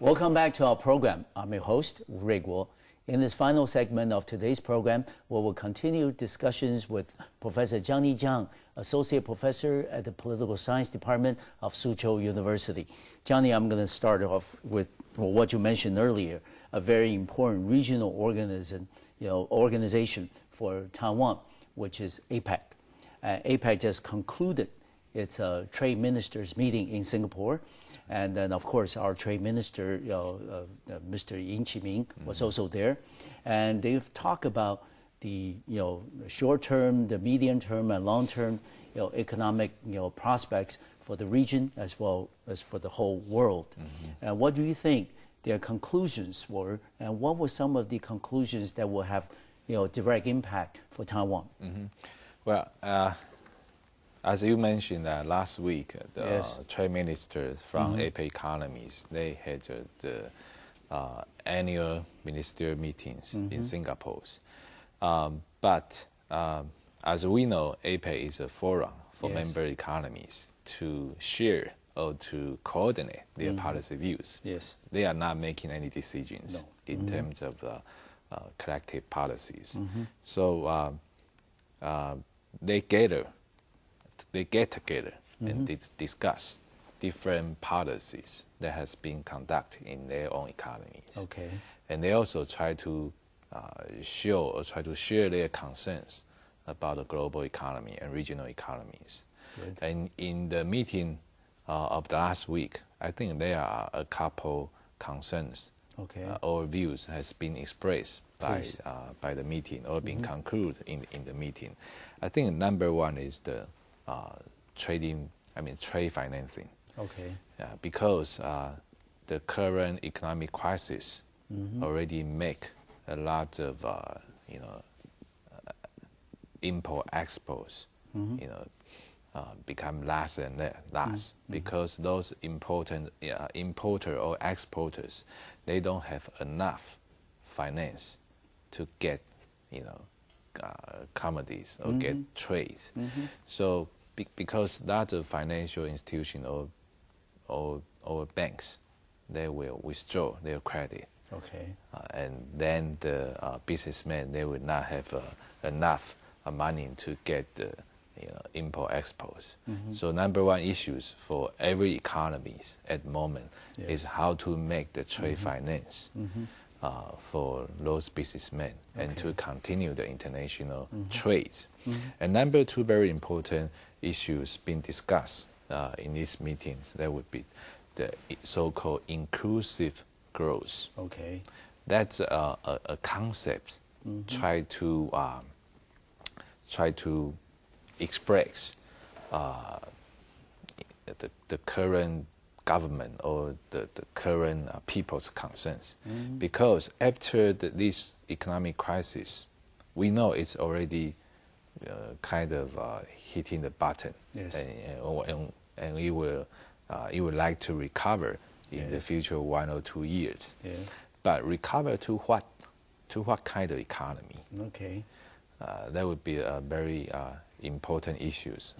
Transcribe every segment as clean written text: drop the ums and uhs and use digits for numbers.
Welcome back to our program. I'm your host, Rui Guo. In this final segment of today's program, we will continue discussions with Professor Chiang, Associate Professor at the Political Science Department of Suzhou University. Johnny, I'm going to start off with what you mentioned earlier, a very important regional organization for Taiwan, which is Apec. Apec just concluded its trade ministers meeting in Singapore. And then, of course, our trade minister, Mr. Int'l, was also there. And they've talked about the short-term, the medium-term, and long-term economic prospects for the region as well as for the whole world. And what do you think their conclusions were? And what were some of the conclusions that will have direct impact for Taiwan? Well, as you mentioned last week, the trade ministers from Apec economies, they had the annual ministerial meetings in Singapore. But as we know, Apec is a forum for member economies to share or to coordinate their policy views. They are not making any decisions in terms of collective policies. So they get together and discuss different policies that has been conducted in their own economies. And they also try to show or try to share their concerns about the global economy and regional economies. And in the meeting of the last week, I think there are a couple concerns or views has been expressed by the meeting or been concluded in the meeting. I think number one is the trade financing. Because the current economic crisis already make a lot of import exports become less and less because those importer or exporters, they don't have enough finance to get commodities or get trades. So because that financial institution or banks, they will withdraw their credit. And then the businessmen, they will not have enough money to get the import exports. So number one issues for every economies at the moment is how to make the trade finance for those businessmen and to continue the international trades. And number two very important issues being discussed in these meetings, that would be the so-called inclusive growth. That's a concept try to express the current government or the current people's concerns. Because after this economic crisis, we know it's already kind of hitting the bottom, and it would like to recover in the future 1 or 2 years. But recover to what? To what kind of economy? That would be a very important issues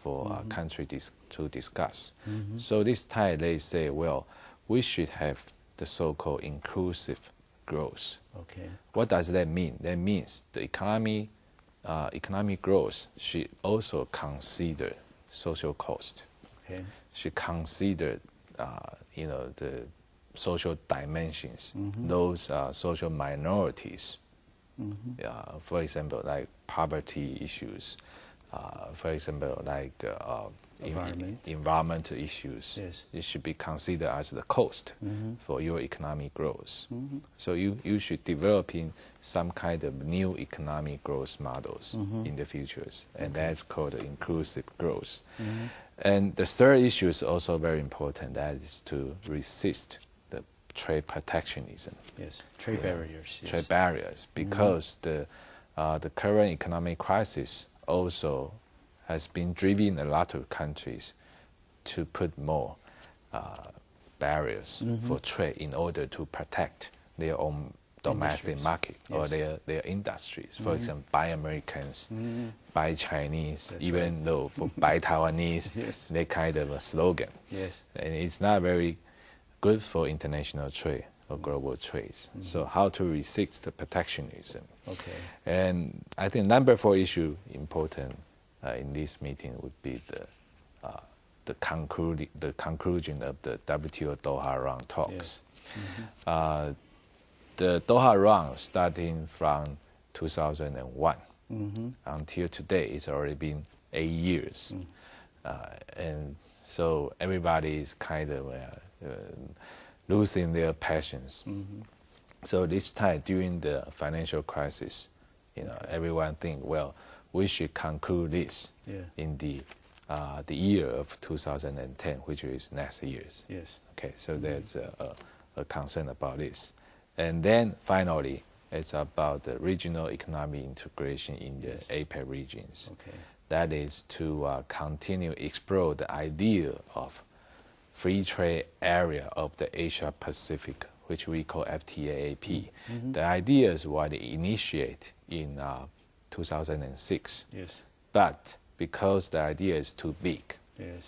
for a country to discuss. So this time they say, well, we should have the so-called inclusive growth. What does that mean? That means the economic growth should also consider social cost. Should consider the social dimensions, those social minorities. For example, like poverty issues, for example, like environmental issues. It should be considered as the cost for your economic growth. So you should develop in some kind of new economic growth models in the futures, and that's called inclusive growth. And the third issue is also very important, that is to resist the trade protectionism. Trade barriers. Trade barriers, because the current economic crisis also has been driving a lot of countries to put more barriers for trade in order to protect their own domestic market or their industries. For example, buy Americans, buy Chinese, even though for buy Taiwanese, they kind of a slogan. And it's not very good for international trade or global trades. So how to resist the protectionism. Okay. And I think number 4 issue important in this meeting would be the conclusion of the WTO Doha round talks. Yes. The Doha round starting from 2001 until today, it's already been 8 years. And so everybody is kind of losing their passions. So this time during the financial crisis, everyone think, well, we should conclude this in the year of 2010, which is next year's. Yes. Okay, so there's a concern about this. And then finally, it's about the regional economic integration in the APEC regions. Okay. That is to continue explore the idea of free trade area of the Asia Pacific, which we call FTAAP. The ideas were initiated in 2006. Yes. But because the idea is too big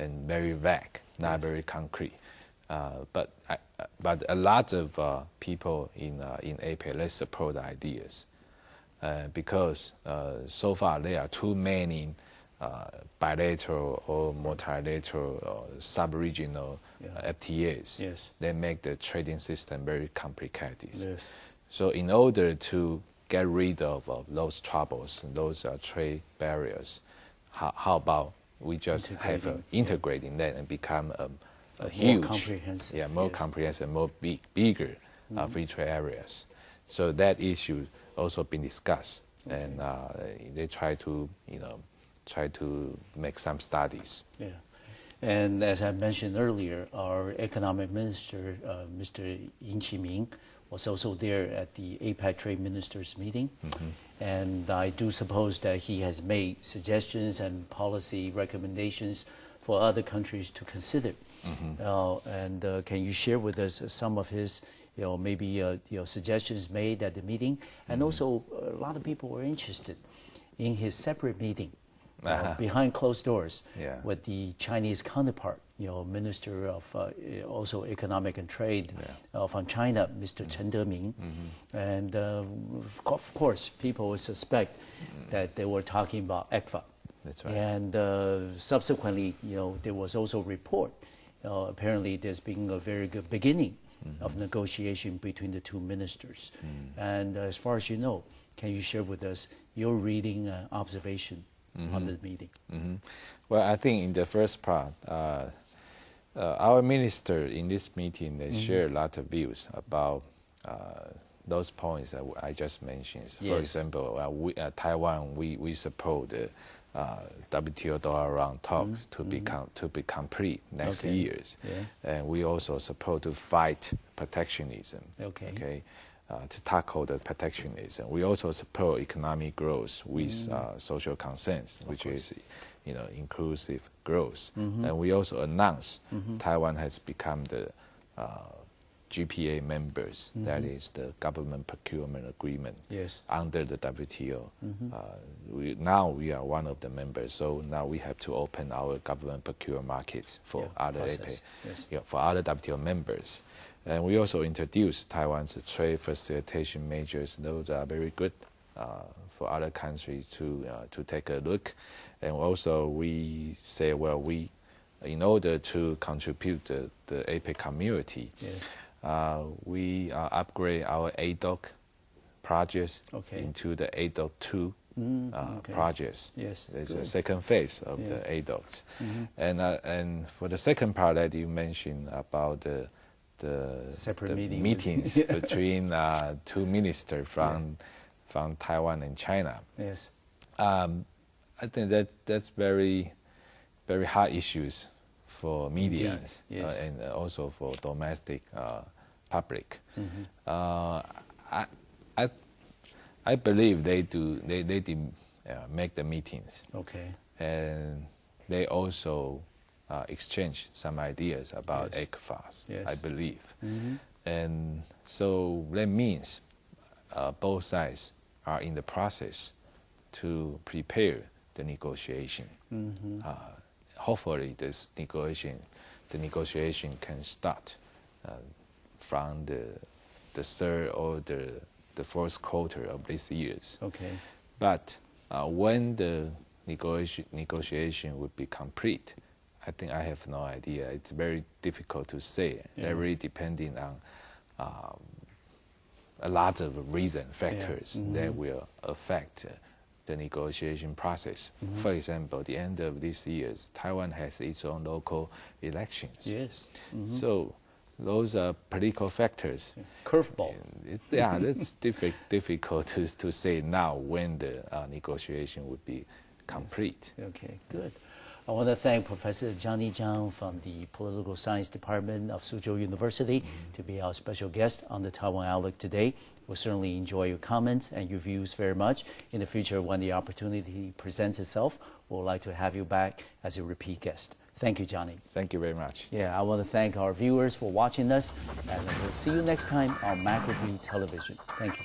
and very vague, not very concrete, but a lot of people in APEC, let's support the ideas because so far there are too many bilateral or multilateral or sub-regional FTAs. Yes. They make the trading system very complicated. Yes. So in order to get rid of those troubles, those trade barriers, how about we just have integrating that and become a huge, more comprehensive, more comprehensive, more bigger free trade areas. So that issue also been discussed, and they try to make some studies. Yeah, and as I mentioned earlier, our economic minister, Mr. Int'l, was also there at the APEC Trade Ministers meeting, and I do suppose that he has made suggestions and policy recommendations for other countries to consider. And can you share with us some of his, maybe suggestions made at the meeting? And also, a lot of people were interested in his separate meeting behind closed doors with the Chinese counterpart, Minister of also Economic and Trade from China, Mr. Chen Deming. And of course, people would suspect that they were talking about ECFA. That's right. And subsequently, there was also a report. Apparently, there's been a very good beginning of negotiation between the two ministers. And as far as you know, can you share with us your reading observation on the meeting? Well, I think in the first part, our minister in this meeting, they share a lot of views about those points that I just mentioned. For example, Taiwan, we support the WTO Doha round talks to be complete next years, and we also support to fight protectionism. To tackle the protectionism, we also support economic growth with social consent, which is, inclusive growth. And we also announce Taiwan has become the GPA members, that is the government procurement agreement under the WTO. Now we are one of the members, so now we have to open our government procurement markets for other APEC, for other WTO members. And we also introduced Taiwan's trade facilitation measures. Those are very good for other countries to take a look. And also we say, well, in order to contribute to the APEC community, we upgrade our ADOC projects into the ADOC 2 projects. There's a second phase of the ADOCs. And for the second part that you mentioned about the separate meetings between two ministers from Taiwan and China. I think that's very, very hard issues for media and also for domestic public. I believe they did make the meetings. And they also exchange some ideas about ECFAs, I believe. And so that means both sides are in the process to prepare the negotiation. Hopefully the negotiation can start from the third or the fourth quarter of this year. Okay. But when the negotiation would be complete, I think I have no idea. It's very difficult to say. Very depending on a lot of factors that will affect the negotiation process. For example, at the end of this year, Taiwan has its own local elections. Yes. So those are political factors. Curveball. It's difficult to say now when the negotiation would be complete. Yes. Okay, good. I want to thank Professor Johnny Chiang from the Political Science Department of Suzhou University to be our special guest on the Taiwan Outlook today. We'll certainly enjoy your comments and your views very much. In the future, when the opportunity presents itself, we'd like to have you back as a repeat guest. Thank you, Johnny. Thank you very much. Yeah, I want to thank our viewers for watching us, and we'll see you next time on MacroView Television. Thank you.